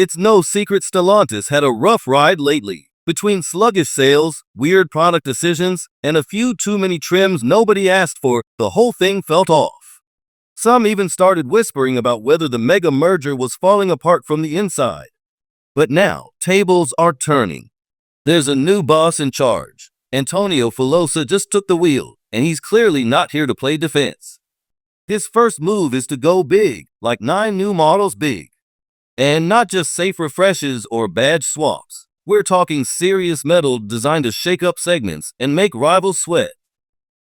It's no secret Stellantis had a rough ride lately. Between sluggish sales, weird product decisions, and a few too many trims nobody asked for, the whole thing felt off. Some even started whispering about whether the mega merger was falling apart from the inside. But now, tables are turning. There's a new boss in charge. Antonio Filosa just took the wheel, and he's clearly not here to play defense. His first move is to go big, like 9 new models big. And not just safe refreshes or badge swaps. We're talking serious metal designed to shake up segments and make rivals sweat.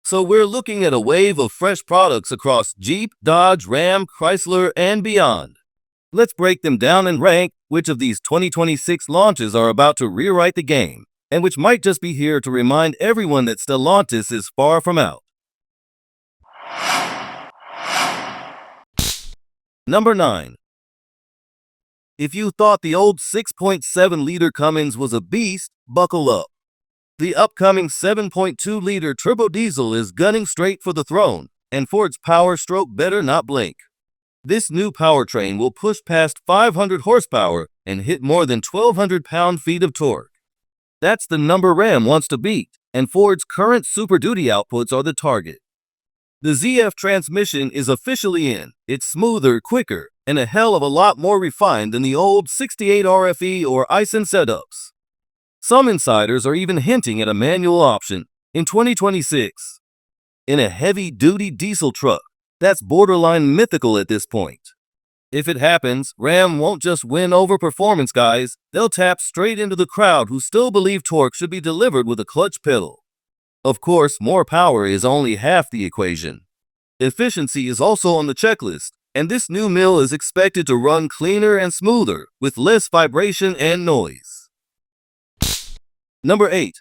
So we're looking at a wave of fresh products across Jeep, Dodge, Ram, Chrysler, and beyond. Let's break them down and rank which of these 2026 launches are about to rewrite the game, and which might just be here to remind everyone that Stellantis is far from out. Number 9. If you thought the old 6.7-liter Cummins was a beast, buckle up. The upcoming 7.2-liter turbo diesel is gunning straight for the throne, and Ford's power stroke better not blink. This new powertrain will push past 500 horsepower and hit more than 1,200 pound-feet of torque. That's the number Ram wants to beat, and Ford's current Super Duty outputs are the target. The ZF transmission is officially in. It's smoother, quicker, and a hell of a lot more refined than the old 68 RFE or Aisin setups. Some insiders are even hinting at a manual option in 2026. In a heavy-duty diesel truck, that's borderline mythical at this point. If it happens, Ram won't just win over performance guys, they'll tap straight into the crowd who still believe torque should be delivered with a clutch pedal. Of course, more power is only half the equation. Efficiency is also on the checklist, and this new mill is expected to run cleaner and smoother, with less vibration and noise. Number 8.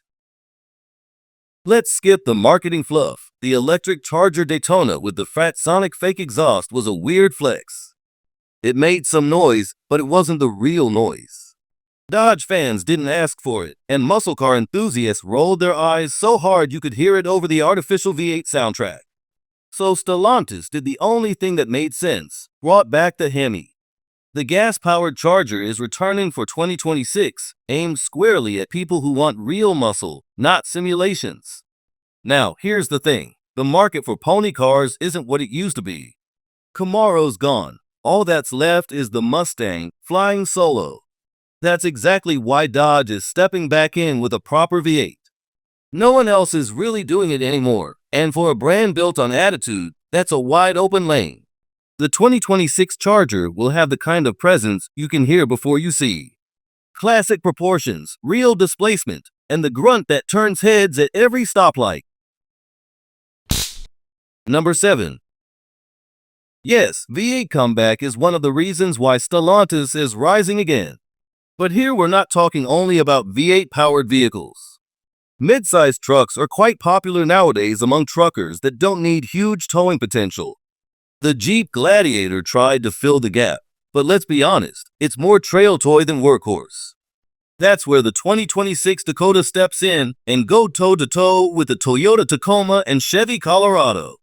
Let's skip the marketing fluff. The electric Charger Daytona with the fat sonic fake exhaust was a weird flex. It made some noise, but it wasn't the real noise. Dodge fans didn't ask for it, and muscle car enthusiasts rolled their eyes so hard you could hear it over the artificial V8 soundtrack. So Stellantis did the only thing that made sense, brought back the HEMI. The gas-powered Charger is returning for 2026, aimed squarely at people who want real muscle, not simulations. Now, here's the thing. The market for pony cars isn't what it used to be. Camaro's gone. All that's left is the Mustang, flying solo. That's exactly why Dodge is stepping back in with a proper V8. No one else is really doing it anymore, and for a brand built on attitude, that's a wide open lane. The 2026 Charger will have the kind of presence you can hear before you see. Classic proportions, real displacement, and the grunt that turns heads at every stoplight. Number 7. Yes, V8 comeback is one of the reasons why Stellantis is rising again. But here we're not talking only about V8-powered vehicles. Midsize trucks are quite popular nowadays among truckers that don't need huge towing potential. The Jeep Gladiator tried to fill the gap, but let's be honest, it's more trail toy than workhorse. That's where the 2026 Dakota steps in and go toe-to-toe with the Toyota Tacoma and Chevy Colorado.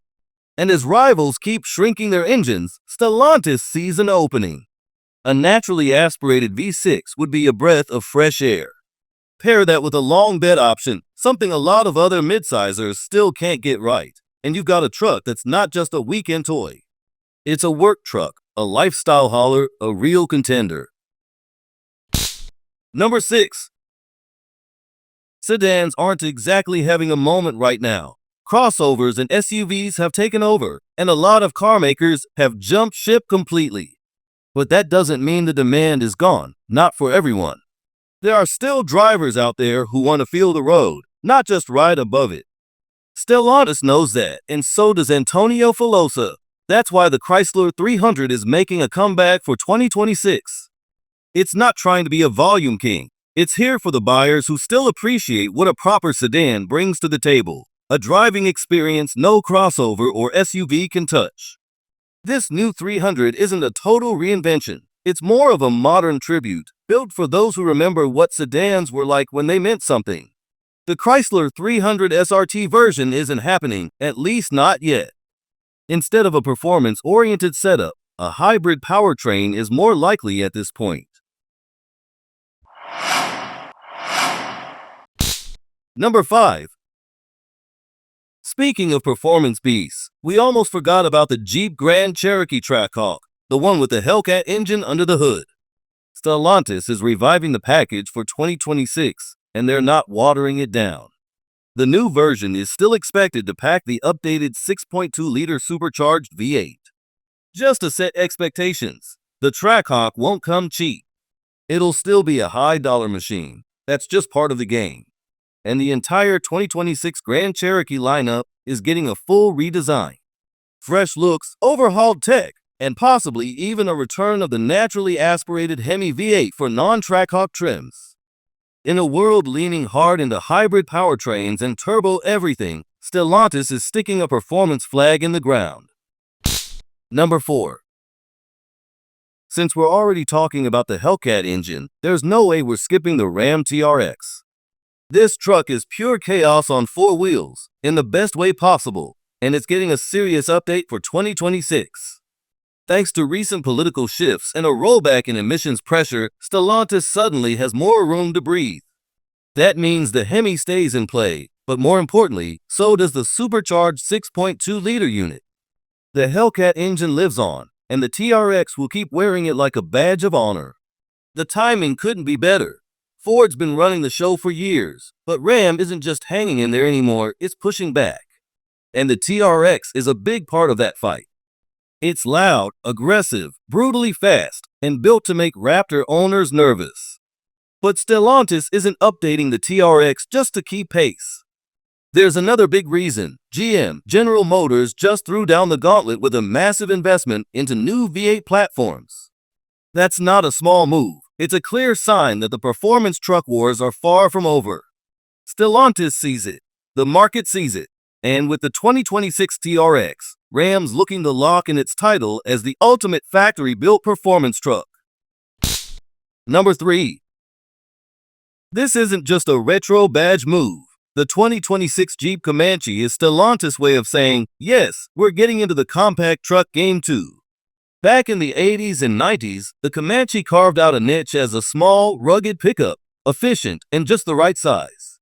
And as rivals keep shrinking their engines, Stellantis sees an opening. A naturally aspirated V6 would be a breath of fresh air. Pair that with a long bed option, something a lot of other midsizers still can't get right, and you've got a truck that's not just a weekend toy. It's a work truck, a lifestyle hauler, a real contender. Number 6. Sedans aren't exactly having a moment right now. Crossovers and SUVs have taken over, and a lot of car makers have jumped ship completely. But that doesn't mean the demand is gone, not for everyone. There are still drivers out there who want to feel the road, not just ride above it. Stellantis knows that, and so does Antonio Filosa. That's why the Chrysler 300 is making a comeback for 2026. It's not trying to be a volume king. It's here for the buyers who still appreciate what a proper sedan brings to the table, a driving experience no crossover or SUV can touch. This new 300 isn't a total reinvention. It's more of a modern tribute, built for those who remember what sedans were like when they meant something. The Chrysler 300 SRT version isn't happening, at least not yet. Instead of a performance-oriented setup, a hybrid powertrain is more likely at this point. Number 5. Speaking of performance beasts, we almost forgot about the Jeep Grand Cherokee Trackhawk, the one with the Hellcat engine under the hood. Stellantis is reviving the package for 2026, and they're not watering it down. The new version is still expected to pack the updated 6.2-liter supercharged V8. Just to set expectations, the Trackhawk won't come cheap. It'll still be a high-dollar machine. That's just part of the game. And the entire 2026 Grand Cherokee lineup is getting a full redesign. Fresh looks, overhauled tech, and possibly even a return of the naturally aspirated HEMI V8 for non-Trackhawk trims. In a world leaning hard into hybrid powertrains and turbo everything, Stellantis is sticking a performance flag in the ground. Number 4. Since we're already talking about the Hellcat engine, there's no way we're skipping the Ram TRX. This truck is pure chaos on 4 wheels, in the best way possible, and it's getting a serious update for 2026. Thanks to recent political shifts and a rollback in emissions pressure, Stellantis suddenly has more room to breathe. That means the HEMI stays in play, but more importantly, so does the supercharged 6.2-liter unit. The Hellcat engine lives on, and the TRX will keep wearing it like a badge of honor. The timing couldn't be better. Ford's been running the show for years, but Ram isn't just hanging in there anymore, it's pushing back. And the TRX is a big part of that fight. It's loud, aggressive, brutally fast, and built to make Raptor owners nervous. But Stellantis isn't updating the TRX just to keep pace. There's another big reason. GM, General Motors, just threw down the gauntlet with a massive investment into new V8 platforms. That's not a small move. It's a clear sign that the performance truck wars are far from over. Stellantis sees it. The market sees it. And with the 2026 TRX, Ram's looking to lock in its title as the ultimate factory-built performance truck. Number 3. This isn't just a retro badge move. The 2026 Jeep Comanche is Stellantis' way of saying, yes, we're getting into the compact truck game too. Back in the 80s and 90s, the Comanche carved out a niche as a small, rugged pickup, efficient, and just the right size.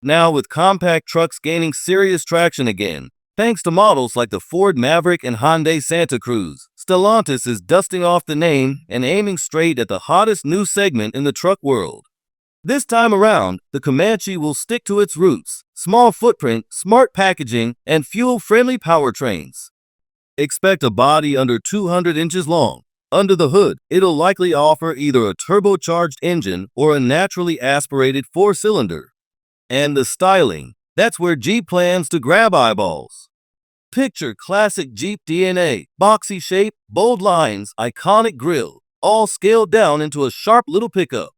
Now, with compact trucks gaining serious traction again, thanks to models like the Ford Maverick and Hyundai Santa Cruz, Stellantis is dusting off the name and aiming straight at the hottest new segment in the truck world. This time around, the Comanche will stick to its roots: small footprint, smart packaging, and fuel-friendly powertrains. Expect a body under 200 inches long. Under the hood, it'll likely offer either a turbocharged engine or a naturally aspirated 4-cylinder. And the styling, that's where Jeep plans to grab eyeballs. Picture classic Jeep DNA: boxy shape, bold lines, iconic grille, all scaled down into a sharp little pickup.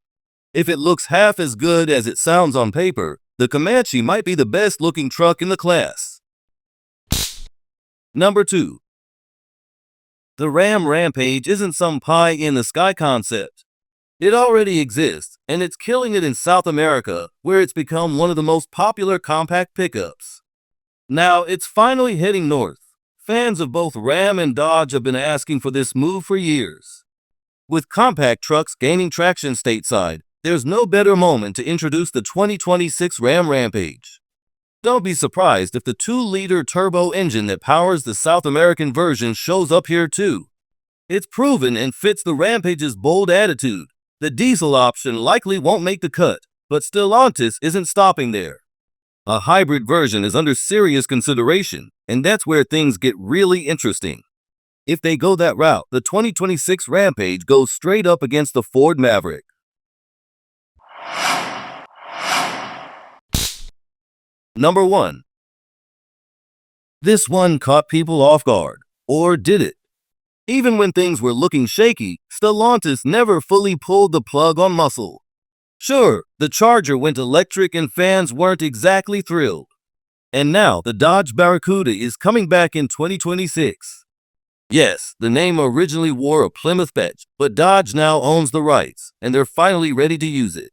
If it looks half as good as it sounds on paper, the Comanche might be the best-looking truck in the class. Number 2. The Ram Rampage isn't some pie-in-the-sky concept. It already exists, and it's killing it in South America, where it's become one of the most popular compact pickups. Now, it's finally heading north. Fans of both Ram and Dodge have been asking for this move for years. With compact trucks gaining traction stateside, there's no better moment to introduce the 2026 Ram Rampage. Don't be surprised if the 2-liter turbo engine that powers the South American version shows up here too. It's proven and fits the Rampage's bold attitude. The diesel option likely won't make the cut, but Stellantis isn't stopping there. A hybrid version is under serious consideration, and that's where things get really interesting. If they go that route, the 2026 Rampage goes straight up against the Ford Maverick. Number 1. This one caught people off guard. Or did it? Even when things were looking shaky, Stellantis never fully pulled the plug on muscle. Sure, the Charger went electric and fans weren't exactly thrilled. And now the Dodge Barracuda is coming back in 2026. Yes, the name originally wore a Plymouth badge, but Dodge now owns the rights, and they're finally ready to use it.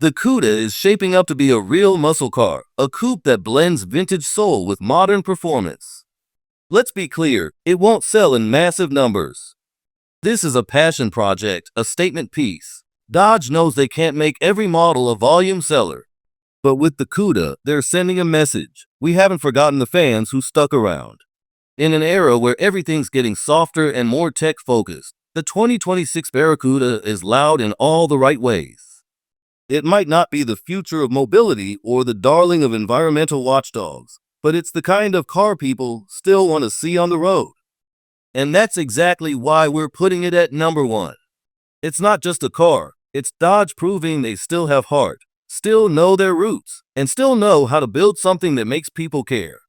The Cuda is shaping up to be a real muscle car, a coupe that blends vintage soul with modern performance. Let's be clear, it won't sell in massive numbers. This is a passion project, a statement piece. Dodge knows they can't make every model a volume seller. But with the Cuda, they're sending a message. We haven't forgotten the fans who stuck around. In an era where everything's getting softer and more tech-focused, the 2026 Barracuda is loud in all the right ways. It might not be the future of mobility or the darling of environmental watchdogs, but it's the kind of car people still want to see on the road. And that's exactly why we're putting it at number 1. It's not just a car, it's Dodge proving they still have heart, still know their roots, and still know how to build something that makes people care.